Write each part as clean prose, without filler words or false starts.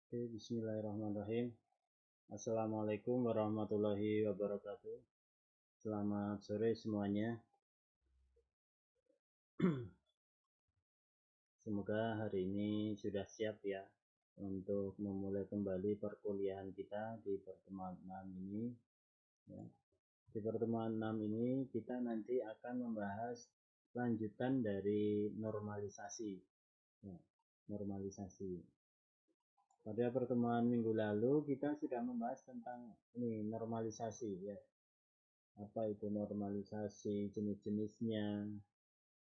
Oke, bismillahirrahmanirrahim. Assalamualaikum warahmatullahi wabarakatuh. Selamat sore semuanya. Semoga hari ini sudah siap ya untuk memulai kembali perkuliahan kita di pertemuan 6 ini. Ya. Di pertemuan 6 ini kita nanti akan membahas lanjutan dari normalisasi. Ya, normalisasi. Pada pertemuan minggu lalu kita sudah membahas tentang ini normalisasi ya. Apa itu normalisasi, jenis-jenisnya,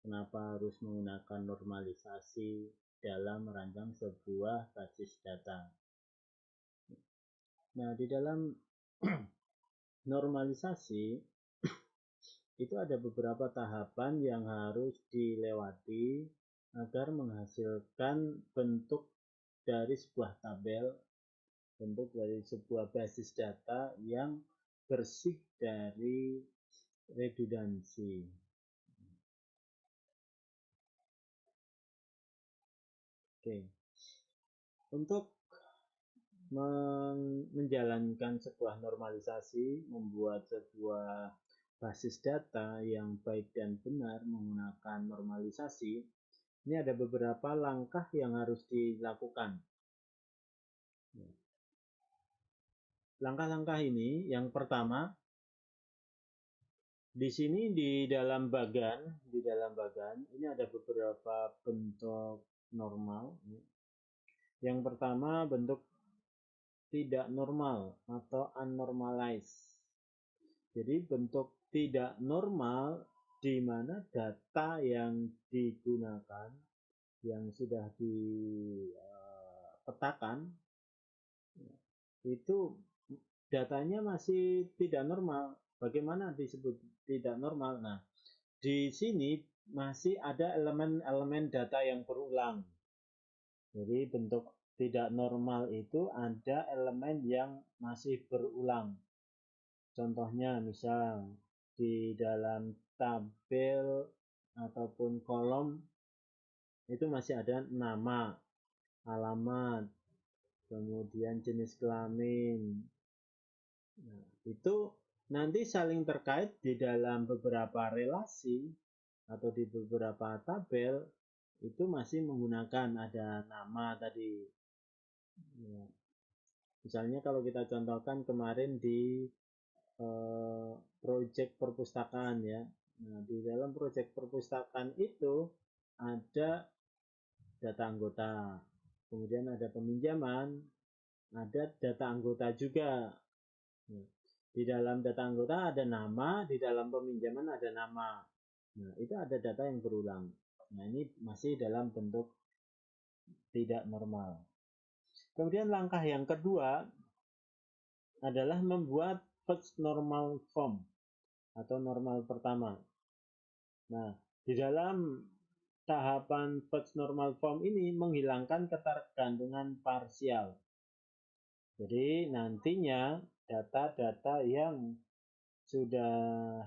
kenapa harus menggunakan normalisasi dalam merancang sebuah basis data. Nah, di dalam normalisasi itu ada beberapa tahapan yang harus dilewati agar menghasilkan bentuk dari sebuah tabel, bentuk dari sebuah basis data yang bersih dari redundansi. Oke. Untuk menjalankan sebuah normalisasi, membuat sebuah basis data yang baik dan benar menggunakan normalisasi, ini ada beberapa langkah yang harus dilakukan. Langkah-langkah ini, yang pertama, di sini di dalam bagan ini ada beberapa bentuk normal. Yang pertama bentuk tidak normal atau unnormalized. Jadi bentuk tidak normal di mana data yang digunakan yang sudah dipetakan itu datanya masih tidak normal. Bagaimana disebut tidak normal? Nah, di sini masih ada elemen-elemen data yang berulang. Jadi bentuk tidak normal itu ada elemen yang masih berulang. Contohnya misal di dalam tabel ataupun kolom itu masih ada nama, alamat, kemudian jenis kelamin. Nah, itu nanti saling terkait di dalam beberapa relasi atau di beberapa tabel itu masih menggunakan ada nama tadi. Ya. Misalnya kalau kita contohkan kemarin di proyek perpustakaan ya. Nah, di dalam proyek perpustakaan itu ada data anggota, kemudian ada peminjaman, ada data anggota juga. Nah, di dalam data anggota ada nama, di dalam peminjaman ada nama. Nah, itu ada data yang berulang. Nah, ini masih dalam bentuk tidak normal. Kemudian langkah yang kedua adalah membuat first normal form atau normal pertama. Nah, di dalam tahapan first normal form ini menghilangkan ketergantungan parsial. Jadi nantinya data-data yang sudah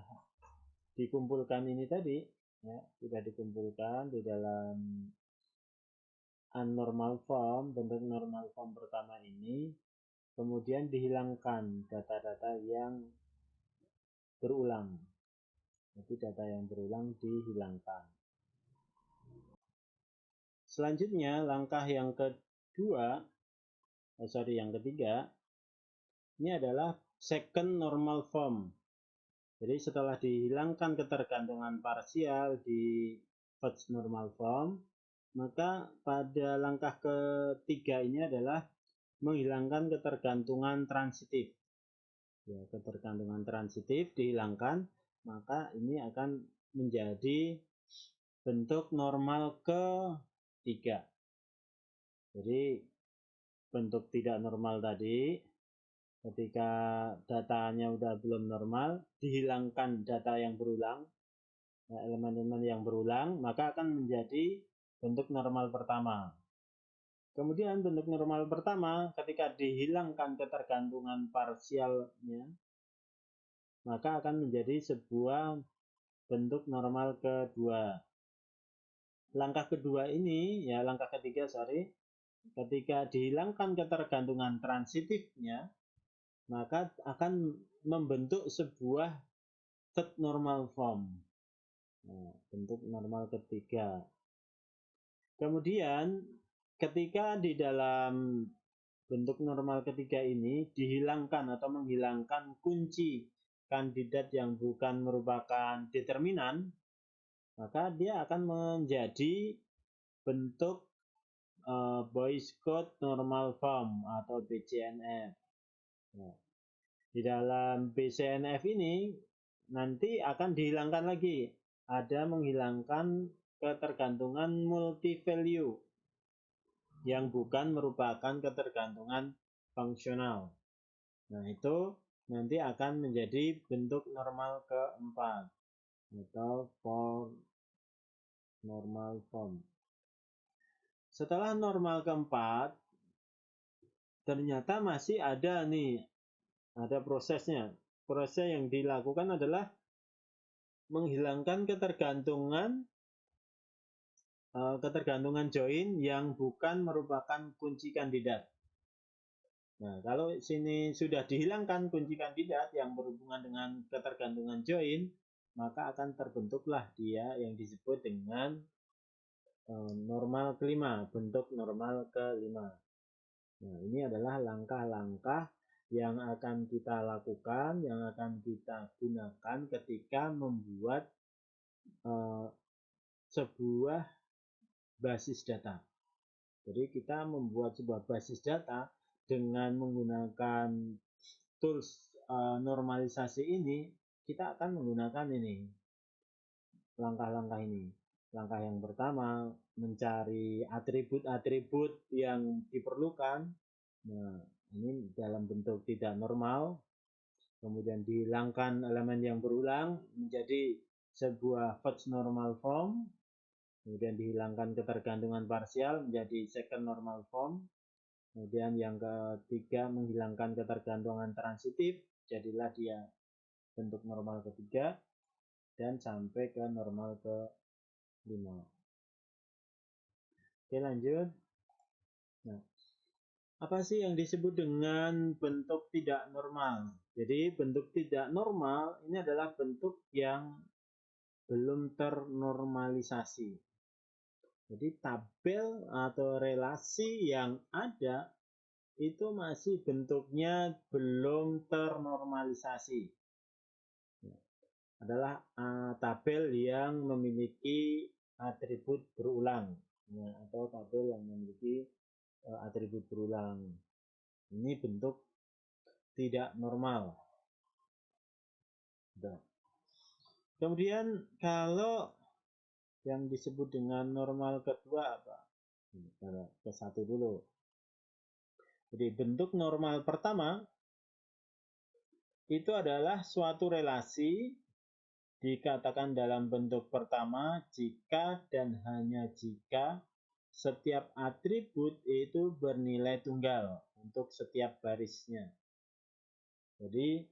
dikumpulkan ini tadi ya, sudah dikumpulkan di dalam unnormal form, bentuk normal form pertama ini, kemudian dihilangkan data-data yang berulang. Jadi data yang berulang dihilangkan. Selanjutnya langkah yang ketiga, ini adalah second normal form. Jadi setelah dihilangkan ketergantungan parsial di first normal form, maka pada langkah ketiga ini adalah menghilangkan ketergantungan transitif. Ya, ketergantungan transitif dihilangkan, maka ini akan menjadi bentuk normal ketiga. Jadi bentuk tidak normal tadi, ketika datanya udah belum normal, dihilangkan data yang berulang, elemen-elemen yang berulang, maka akan menjadi bentuk normal pertama. Kemudian bentuk normal pertama ketika dihilangkan ketergantungan parsialnya, maka akan menjadi sebuah bentuk normal kedua. Langkah kedua ini, ya langkah ketiga, ketika dihilangkan ketergantungan transitifnya, maka akan membentuk sebuah third normal form. Nah, bentuk normal ketiga. Kemudian ketika di dalam bentuk normal ketiga ini dihilangkan atau menghilangkan kunci kandidat yang bukan merupakan determinan, maka dia akan menjadi bentuk Boyce Codd normal form atau BCNF. Nah, di dalam BCNF ini nanti akan dihilangkan lagi, ada menghilangkan ketergantungan multi value yang bukan merupakan ketergantungan fungsional. Nah, itu nanti akan menjadi bentuk normal keempat atau normal form. Setelah normal keempat, ternyata masih ada prosesnya. Proses yang dilakukan adalah menghilangkan ketergantungan join yang bukan merupakan kunci kandidat. Nah, kalau sini sudah dihilangkan kunci kandidat yang berhubungan dengan ketergantungan join, maka akan terbentuklah dia yang disebut dengan normal kelima, bentuk normal kelima. Nah, ini adalah langkah-langkah yang akan kita lakukan, yang akan kita gunakan ketika membuat sebuah basis data. Jadi kita membuat sebuah basis data dengan menggunakan tools normalisasi ini, kita akan menggunakan ini, langkah-langkah ini. Langkah yang pertama, mencari atribut-atribut yang diperlukan. Nah, ini dalam bentuk tidak normal. Kemudian dihilangkan elemen yang berulang menjadi sebuah first normal form. Kemudian dihilangkan ketergantungan parsial menjadi second normal form. Kemudian yang ketiga, menghilangkan ketergantungan transitif, jadilah dia bentuk normal ketiga, dan sampai ke normal ke-5. Oke, lanjut. Nah, apa sih yang disebut dengan bentuk tidak normal? Jadi bentuk tidak normal ini adalah bentuk yang belum ternormalisasi. Jadi tabel atau relasi yang ada itu masih bentuknya belum ternormalisasi. Adalah tabel yang memiliki atribut berulang, atau tabel yang memiliki atribut berulang. Ini bentuk tidak normal. Kemudian kalau yang disebut dengan normal kedua apa? Ke satu dulu. Jadi bentuk normal pertama itu adalah suatu relasi dikatakan dalam bentuk pertama jika dan hanya jika setiap atribut itu bernilai tunggal untuk setiap barisnya. Jadi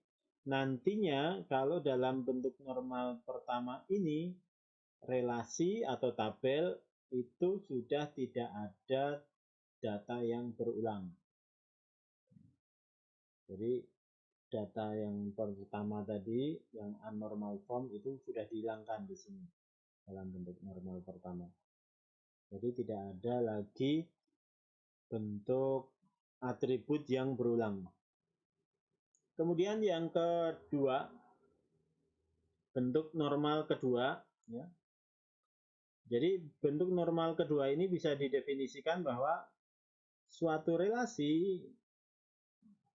nantinya kalau dalam bentuk normal pertama ini relasi atau tabel itu sudah tidak ada data yang berulang. Jadi data yang pertama tadi, yang abnormal form itu sudah dihilangkan di sini dalam bentuk normal pertama. Jadi tidak ada lagi bentuk atribut yang berulang. Kemudian yang kedua, bentuk normal kedua, ya. Jadi bentuk normal kedua ini bisa didefinisikan bahwa suatu relasi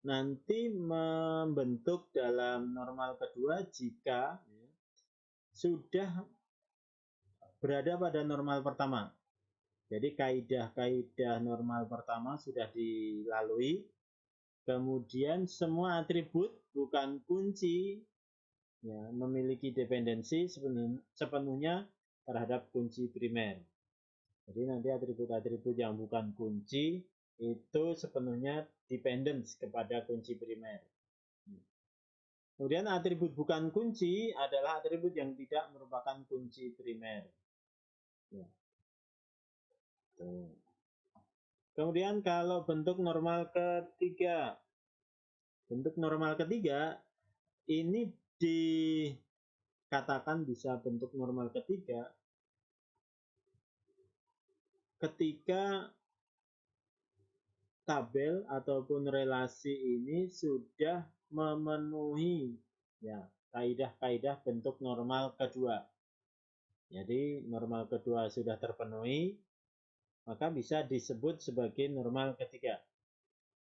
nanti membentuk dalam normal kedua jika sudah berada pada normal pertama. Jadi kaidah-kaidah normal pertama sudah dilalui. Kemudian semua atribut bukan kunci, ya, memiliki dependensi sepenuhnya terhadap kunci primer. Jadi nanti atribut-atribut yang bukan kunci itu sepenuhnya dependent kepada kunci primer. Kemudian atribut bukan kunci adalah atribut yang tidak merupakan kunci primer. Ya. Kemudian kalau bentuk normal ketiga, ini dikatakan bisa bentuk normal ketiga ketika tabel ataupun relasi ini sudah memenuhi ya kaidah-kaidah bentuk normal kedua. Jadi normal kedua sudah terpenuhi, maka bisa disebut sebagai normal ketiga.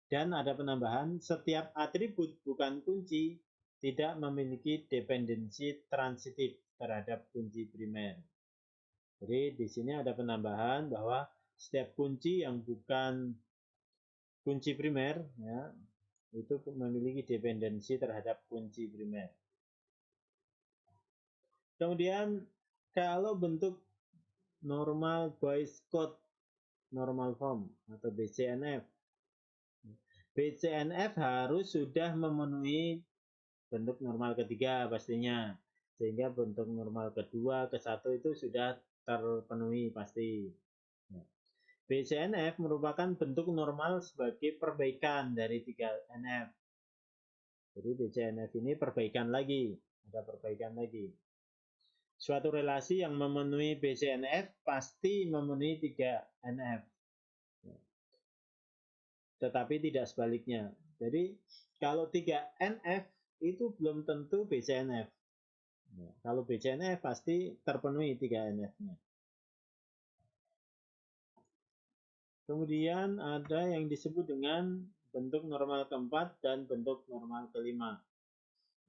Dan ada penambahan, setiap atribut bukan kunci tidak memiliki dependensi transitif terhadap kunci primer. Jadi di sini ada penambahan bahwa setiap kunci yang bukan kunci primer ya, itu memiliki dependensi terhadap kunci primer. Kemudian kalau bentuk normal Boyce Code normal form atau BCNF, BCNF harus sudah memenuhi bentuk normal ketiga pastinya, sehingga bentuk normal kedua ke satu itu sudah terpenuhi pasti. BCNF merupakan bentuk normal sebagai perbaikan dari 3NF. Jadi BCNF ini perbaikan lagi, ada perbaikan lagi. Suatu relasi yang memenuhi BCNF pasti memenuhi 3NF. Tetapi tidak sebaliknya. Jadi kalau 3NF itu belum tentu BCNF. Kalau BCNF pasti terpenuhi 3NF-nya. Kemudian ada yang disebut dengan bentuk normal keempat dan bentuk normal kelima.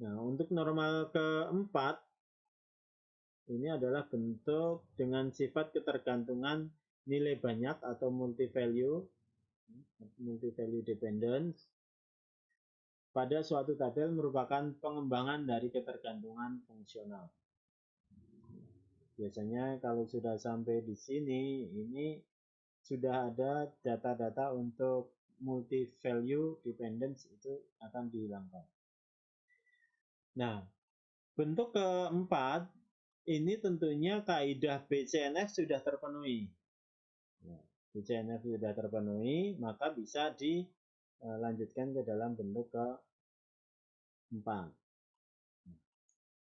Nah, untuk normal keempat, ini adalah bentuk dengan sifat ketergantungan nilai banyak atau multi-value dependence pada suatu tabel merupakan pengembangan dari ketergantungan fungsional. Biasanya kalau sudah sampai di sini, ini sudah ada data-data untuk multi-value dependence itu akan dihilangkan. Nah, bentuk keempat ini tentunya kaidah BCNF sudah terpenuhi. BCNF sudah terpenuhi, maka bisa dilanjutkan ke dalam bentuk keempat.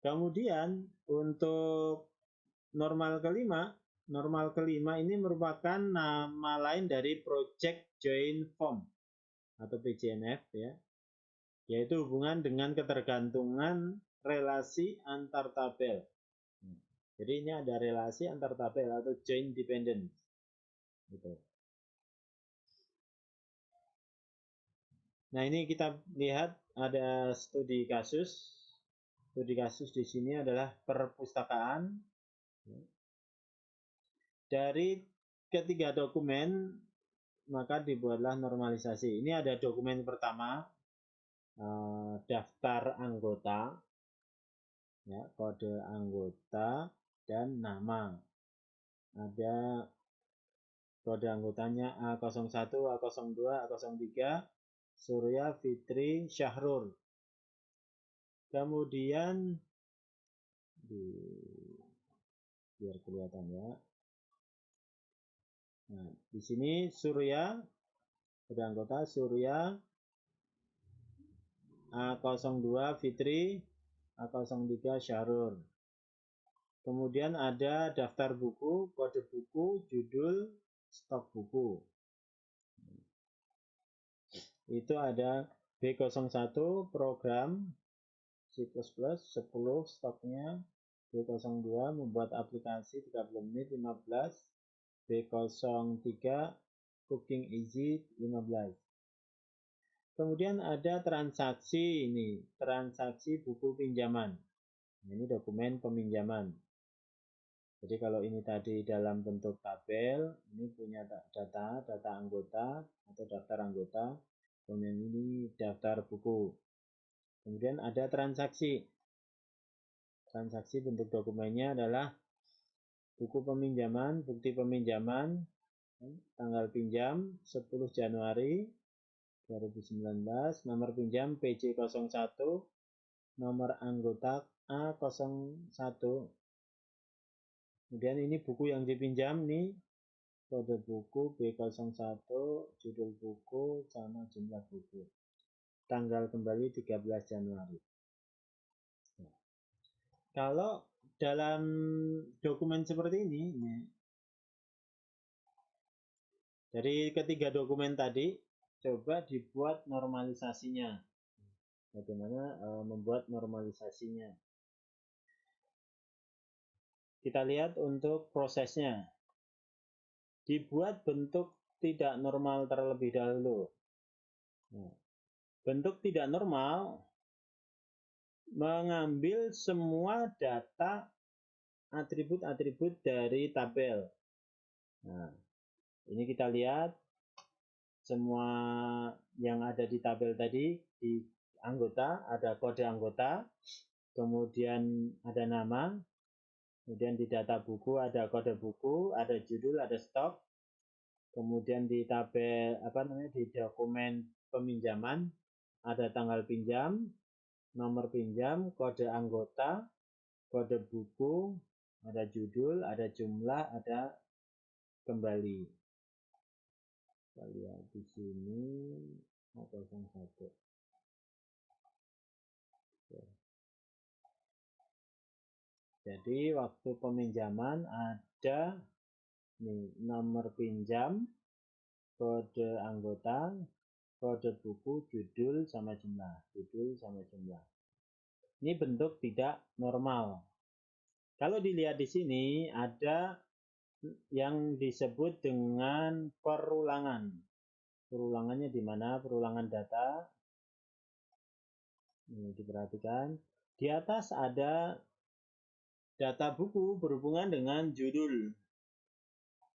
Kemudian untuk normal kelima ini merupakan nama lain dari Project Joint Form atau PJNF ya, yaitu hubungan dengan ketergantungan relasi antar tabel. Jadi ini ada relasi antar tabel atau joint dependence. Gitu. Nah ini kita lihat ada studi kasus. Studi kasus di sini adalah perpustakaan. Dari ketiga dokumen maka dibuatlah normalisasi. Ini ada dokumen pertama, daftar anggota, ya, kode anggota dan nama. Ada kode anggotanya A01, A02, A03, Surya Fitri Syahrul. Kemudian biar kelihatan ya. Nah, di sini Surya, kode anggota Surya, A02 Fitri, A03 Syahrul. Kemudian ada daftar buku, kode buku, judul, stok buku. Itu ada B01 program C++ 10 stoknya, B02 membuat aplikasi 30 menit 15, B03 Cooking Easy 15. Kemudian ada transaksi ini, transaksi buku pinjaman. Ini dokumen peminjaman. Jadi kalau ini tadi dalam bentuk tabel, ini punya data anggota atau daftar anggota. Kemudian ini daftar buku. Kemudian ada transaksi. Transaksi bentuk dokumennya adalah buku peminjaman, bukti peminjaman, tanggal pinjam 10 Januari 2019, nomor pinjam PJ01, nomor anggota A01. Kemudian ini buku yang dipinjam nih kode buku B01, judul buku sama jumlah buku. Tanggal kembali 13 Januari. Nah, kalau dalam dokumen seperti ini, dari ketiga dokumen tadi, coba dibuat normalisasinya. Bagaimana membuat normalisasinya? Kita lihat untuk prosesnya. Dibuat bentuk tidak normal terlebih dahulu. Nah, bentuk tidak normal mengambil semua data atribut-atribut dari tabel. Nah, ini kita lihat semua yang ada di tabel tadi, di anggota ada kode anggota, kemudian ada nama, kemudian di data buku ada kode buku, ada judul, ada stok, kemudian di tabel di dokumen peminjaman ada tanggal pinjam, nomor pinjam, kode anggota, kode buku, ada judul, ada jumlah, ada kembali. Kita lihat di sini 01. Jadi waktu peminjaman ada nih nomor pinjam, kode anggota, kode buku, judul sama jumlah, judul sama jumlah. Ini bentuk tidak normal. Kalau dilihat di sini ada yang disebut dengan perulangan. Perulangannya di mana? Perulangan data. Ini diperhatikan. Di atas ada data buku berhubungan dengan judul.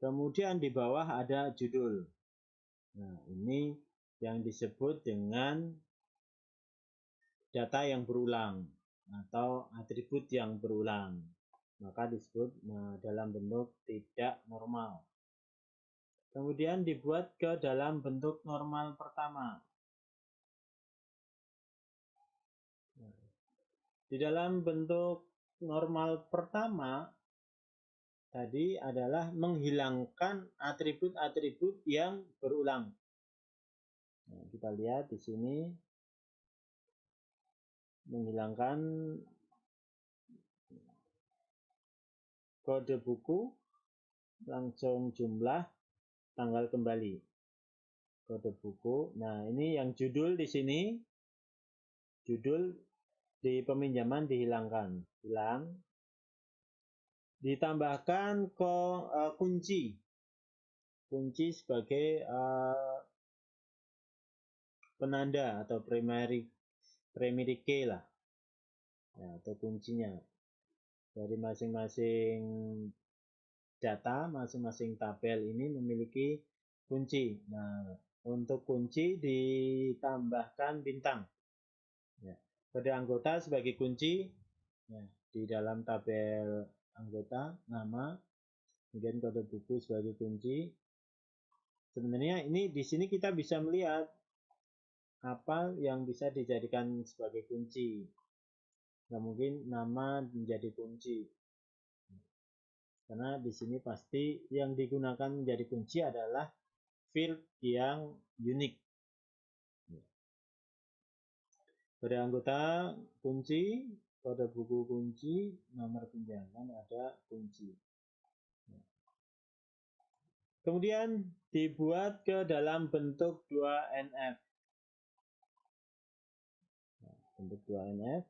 Kemudian di bawah ada judul. Nah, ini yang disebut dengan data yang berulang atau atribut yang berulang. Maka disebut dalam bentuk tidak normal. Kemudian dibuat ke dalam bentuk normal pertama. Di dalam bentuk normal pertama tadi adalah menghilangkan atribut-atribut yang berulang. Nah, kita lihat di sini menghilangkan kode buku, langsung jumlah, tanggal kembali. Kode buku. Nah, ini yang judul di sini. Judul di peminjaman dihilangkan. Hilang. Ditambahkan kunci. Kunci sebagai penanda atau primary key lah. Ya, atau kuncinya. Dari masing-masing data, masing-masing tabel ini memiliki kunci. Nah, untuk kunci ditambahkan bintang. Ya. Kode anggota sebagai kunci ya, di dalam tabel anggota, nama, kemudian kode buku sebagai kunci. Sebenarnya ini di sini kita bisa melihat apa yang bisa dijadikan sebagai kunci. Nah, mungkin nama menjadi kunci. Karena di sini pasti yang digunakan menjadi kunci adalah field yang unik. Kode anggota kunci, kode buku kunci, nomor pinjaman ada kunci. Kemudian dibuat ke dalam bentuk 2NF. Bentuk 2NF.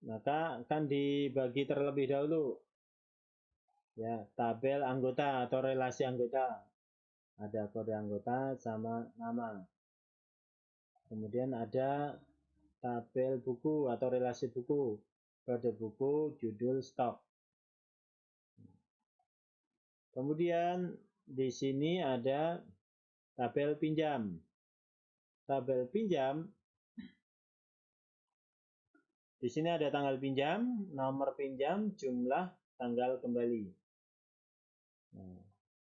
Maka akan dibagi terlebih dahulu. Ya, tabel anggota atau relasi anggota. Ada kode anggota sama nama. Kemudian ada tabel buku atau relasi buku. Kode buku, judul, stok. Kemudian di sini ada tabel pinjam. Tabel pinjam. Di sini ada tanggal pinjam, nomor pinjam, jumlah, tanggal kembali. Nah,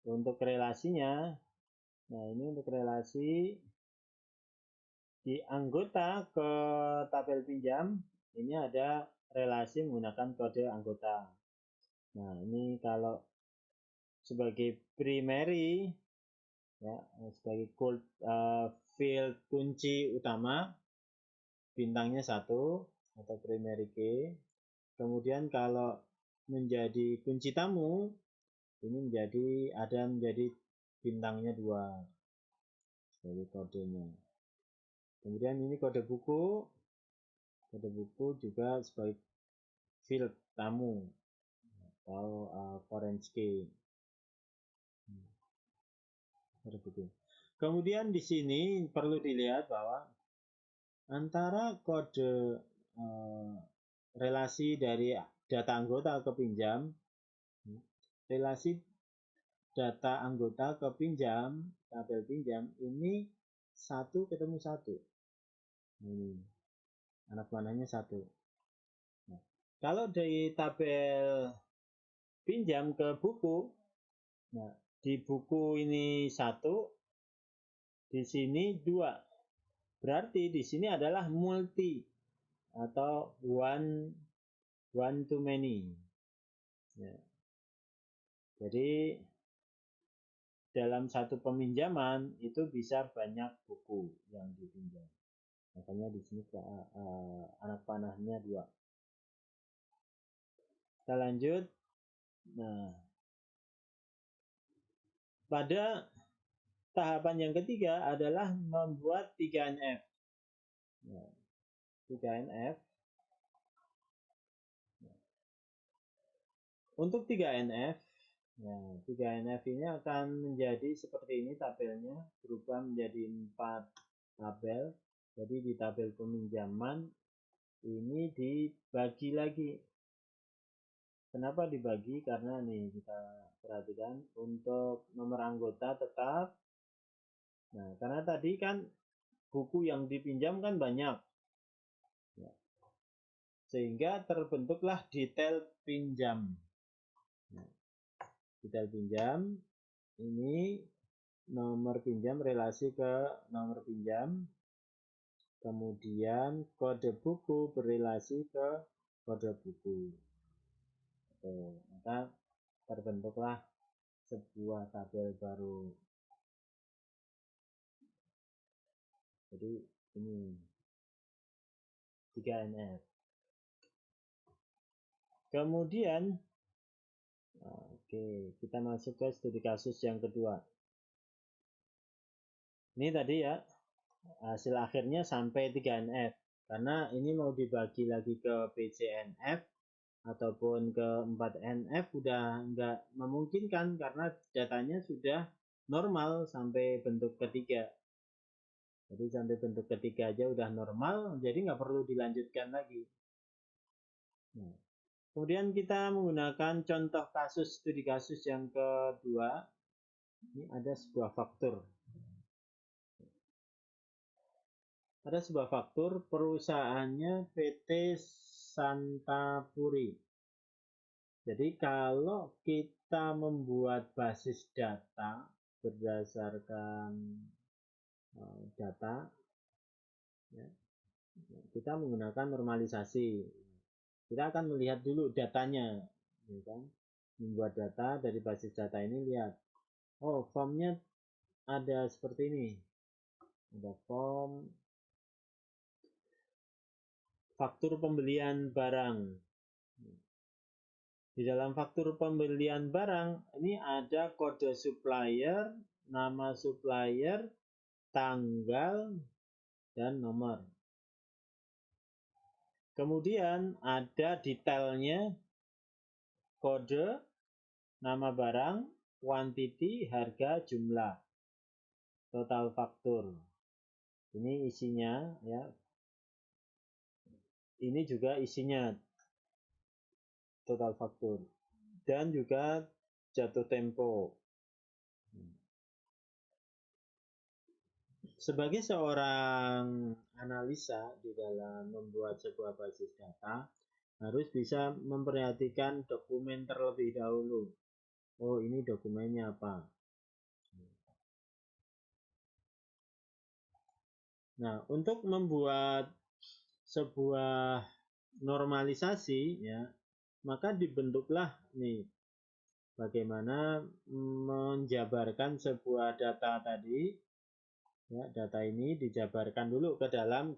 untuk relasinya, nah ini untuk relasi di anggota ke tabel pinjam, ini ada relasi menggunakan kode anggota. Nah, ini kalau sebagai primary, ya, sebagai field kunci utama, bintangnya 1 atau primary key. Kemudian kalau menjadi kunci tamu, ini menjadi bintangnya 2 sebagai kodenya. Kemudian ini kode buku juga sebagai field tamu atau foreign key. Kemudian di sini perlu dilihat bahwa antara kode relasi dari data anggota ke pinjam, relasi data anggota ke pinjam, tabel pinjam ini 1 ketemu 1. Ini anak panahnya 1. Nah, kalau dari tabel pinjam ke buku, nah di buku ini 1, di sini 2. Berarti di sini adalah multi atau one to many. Ya. Jadi dalam satu peminjaman itu bisa banyak buku yang dipinjam. Makanya di sini anak panahnya 2. Kita lanjut. Nah, pada tahapan yang ketiga adalah membuat 3NF. Nah, 3NF. Untuk 3NF, nah, 3NF ini akan menjadi seperti ini tabelnya, berubah menjadi 4 tabel. Jadi di tabel peminjaman ini dibagi lagi. Kenapa dibagi? Karena nih kita perhatikan untuk nomor anggota tetap. Nah, karena tadi kan buku yang dipinjam kan banyak. Ya. Sehingga terbentuklah detail pinjam. Nah, detail pinjam ini nomor pinjam relasi ke nomor pinjam. Kemudian kode buku berelasi ke kode buku. Maka terbentuklah sebuah tabel baru. Jadi ini 3NF. Kemudian kita masuk ke studi kasus yang kedua. Ini tadi ya hasil akhirnya sampai 3NF. Karena ini mau dibagi lagi ke PCNF ataupun ke 4NF udah nggak memungkinkan karena datanya sudah normal sampai bentuk ketiga. Jadi sampai bentuk ketiga aja udah normal, jadi nggak perlu dilanjutkan lagi. Nah, kemudian kita menggunakan contoh kasus studi kasus yang kedua. Ini ada sebuah faktur. Ada sebuah faktur perusahaannya PT Santapuri. Jadi kalau kita membuat basis data berdasarkan data, ya, kita menggunakan normalisasi. Kita akan melihat dulu datanya, ya kan? Membuat data dari basis data ini, lihat, oh formnya ada seperti ini, ada form faktur pembelian barang. Di dalam faktur pembelian barang ini ada kode supplier, nama supplier, tanggal, dan nomor. Kemudian ada detailnya, kode, nama barang, quantity, harga, jumlah, total faktur. Ini isinya ya. Ini juga isinya total faktur dan juga jatuh tempo. Sebagai seorang analisa di dalam membuat sebuah basis data, harus bisa memperhatikan dokumen terlebih dahulu. Oh, ini dokumennya apa? Nah, untuk membuat sebuah normalisasi, ya, maka dibentuklah nih bagaimana menjabarkan sebuah data tadi. Ya, data ini dijabarkan dulu ke dalam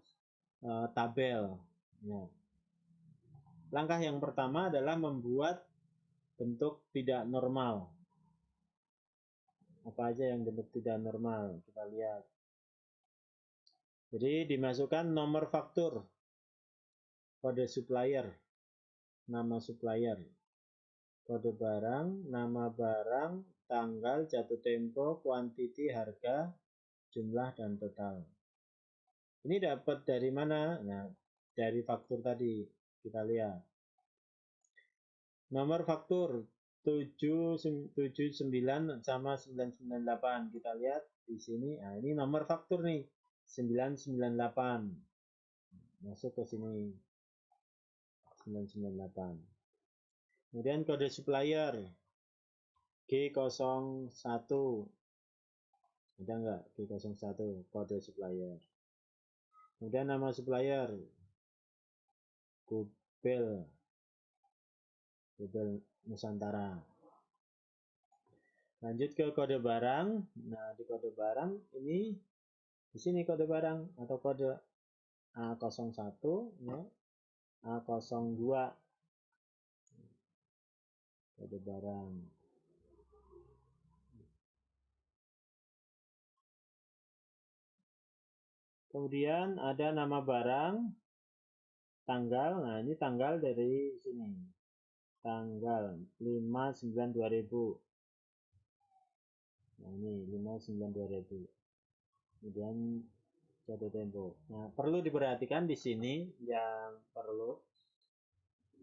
tabel. Ya. Langkah yang pertama adalah membuat bentuk tidak normal. Apa aja yang bentuk tidak normal? Kita lihat. Jadi dimasukkan nomor faktur, kode supplier, nama supplier, kode barang, nama barang, tanggal, jatuh tempo, kuantiti, harga, jumlah, dan total. Ini dapat dari mana? Nah, dari faktur tadi. Kita lihat. Nomor faktur 779 sama 998. Kita lihat di sini. Nah, ini nomor faktur nih. 998. Masuk ke sini. 998. Kemudian kode supplier G01. Ada enggak G01 kode supplier? Kemudian nama supplier Gubel Nusantara. Lanjut ke kode barang. Nah, di kode barang ini di sini kode barang atau kode A01 ya, A02 kode barang. Kemudian ada nama barang, tanggal. Nah, ini tanggal dari sini. Tanggal 5/9/2000. Nah, ini 5/9/2000. Kemudian jatuh tempo. Nah, perlu diperhatikan di sini yang perlu.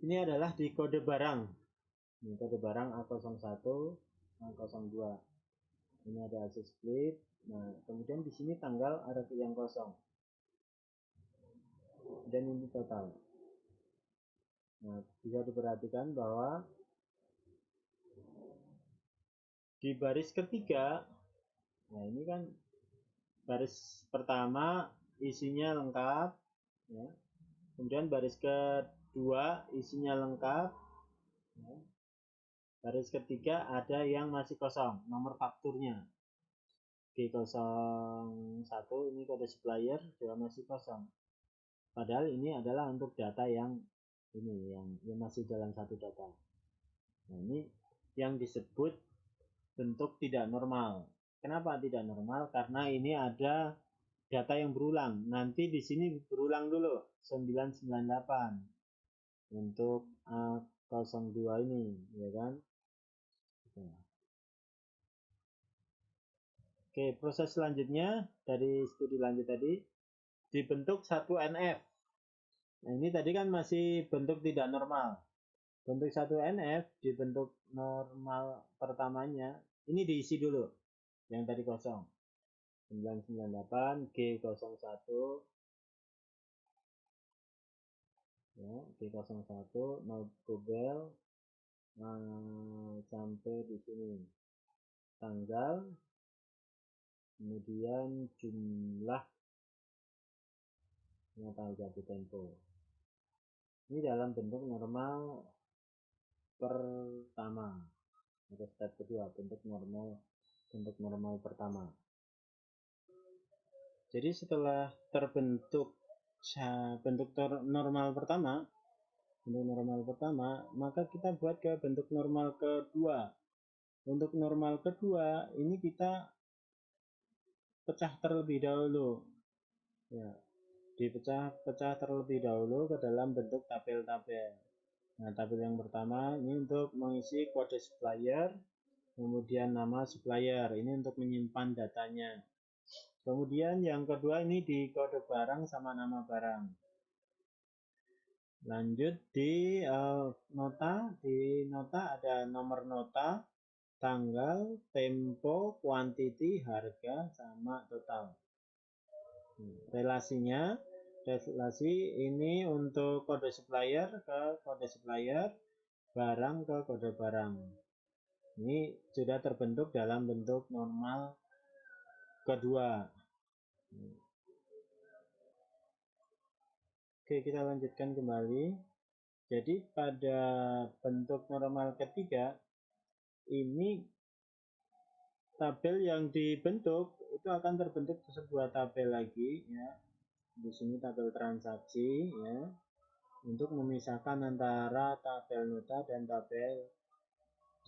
Ini adalah di kode barang. Ini kode barang A01, A02. Ini ada AC split. Nah, kemudian di sini tanggal ada yang kosong. Dan ini total. Nah, bisa diperhatikan bahwa di baris ketiga, nah ini kan baris pertama isinya lengkap, ya. Kemudian baris kedua isinya lengkap, ya. Baris ketiga ada yang masih kosong, nomor fakturnya G01 ini kode supplier juga masih kosong. Padahal ini adalah untuk data yang ini yang masih dalam satu data. Nah, ini yang disebut bentuk tidak normal. Kenapa tidak normal? Karena ini ada data yang berulang. Nanti di sini berulang dulu 998 untuk A02 ini, ya kan? Oke, proses selanjutnya dari studi lanjut tadi dibentuk satu NF. Nah, ini tadi kan masih bentuk tidak normal. Bentuk satu NF dibentuk normal pertamanya. Ini diisi dulu. Yang tadi kosong. 998 G01 ya, G01 node Gubel sampai di sini tanggal, kemudian jumlah tanggal jatuh tempo. Ini dalam bentuk normal pertama atau step kedua, bentuk normal pertama. Jadi setelah terbentuk bentuk normal pertama, maka kita buat ke bentuk normal kedua. Untuk normal kedua ini kita pecah terlebih dahulu. Ya, dipecah terlebih dahulu ke dalam bentuk tabel-tabel. Nah, tabel yang pertama ini untuk mengisi kode supplier, kemudian nama supplier, ini untuk menyimpan datanya. Kemudian yang kedua ini di kode barang sama nama barang. Lanjut di nota ada nomor nota, tanggal, tempo, kuantiti, harga, sama total. Relasi ini untuk kode supplier ke kode supplier, barang ke kode barang. Ini sudah terbentuk dalam bentuk normal kedua. Oke, kita lanjutkan kembali. Jadi pada bentuk normal ketiga, ini tabel yang dibentuk itu akan terbentuk sebuah tabel lagi ya. Di sini tabel transaksi ya, untuk memisahkan antara tabel nota dan tabel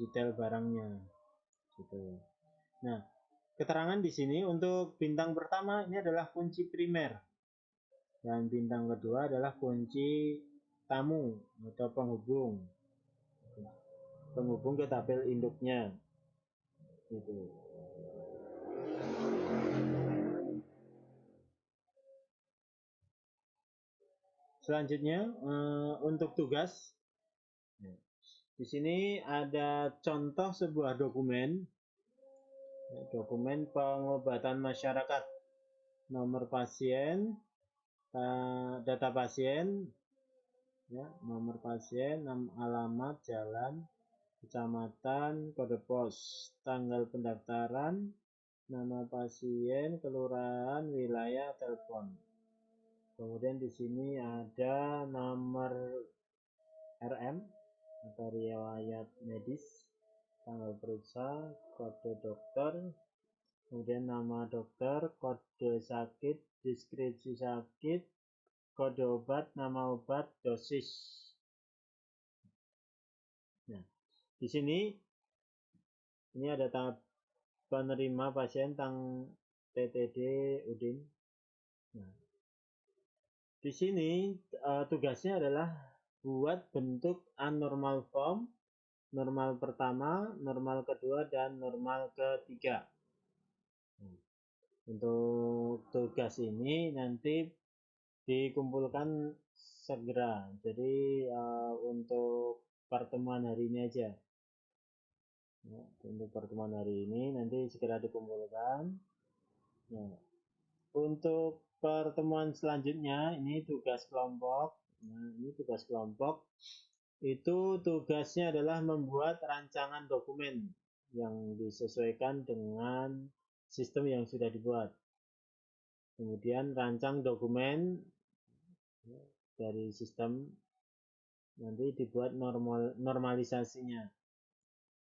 detail barangnya gitu. Nah, keterangan di sini untuk bintang pertama ini adalah kunci primer dan bintang kedua adalah kunci tamu atau penghubung ke tabel induknya gitu. Selanjutnya untuk tugas, di sini ada contoh sebuah dokumen pengobatan masyarakat, nomor pasien, data pasien, ya, nomor pasien, alamat, jalan, kecamatan, kode pos, tanggal pendaftaran, nama pasien, kelurahan, wilayah, telepon. Kemudian di sini ada nomor RM atau riwayat medis, tanggal periksa, kode dokter, kemudian nama dokter, kode sakit, deskripsi sakit, kode obat, nama obat, dosis. Nah, di sini ini ada tahap penerima pasien tentang TTD Udin. Nah, di sini tugasnya adalah buat bentuk anormal form, normal pertama, normal kedua, dan normal ketiga. Untuk tugas ini nanti dikumpulkan segera. Jadi untuk pertemuan hari ini aja. Ya, untuk pertemuan hari ini nanti segera dikumpulkan. Nah, untuk pertemuan selanjutnya ini tugas kelompok. Nah, ini tugas kelompok. Itu tugasnya adalah membuat rancangan dokumen yang disesuaikan dengan sistem yang sudah dibuat. Kemudian rancang dokumen dari sistem, nanti dibuat normalisasinya.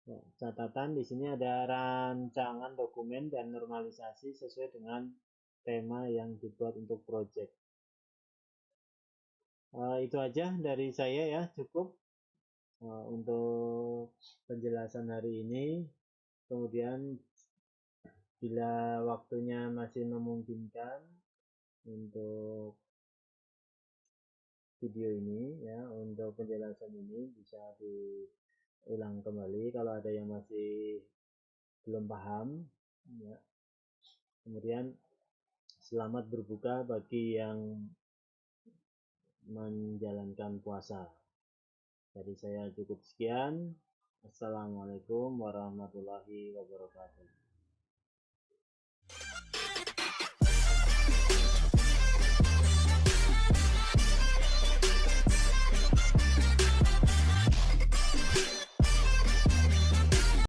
Ya, catatan di sini ada rancangan dokumen dan normalisasi sesuai dengan tema yang dibuat untuk project. Itu aja dari saya ya, cukup untuk penjelasan hari ini. Kemudian bila waktunya masih memungkinkan untuk video ini ya, untuk penjelasan ini bisa diulang kembali kalau ada yang masih belum paham ya. Kemudian selamat berbuka bagi yang menjalankan puasa. Dari saya cukup sekian. Assalamualaikum warahmatullahi wabarakatuh.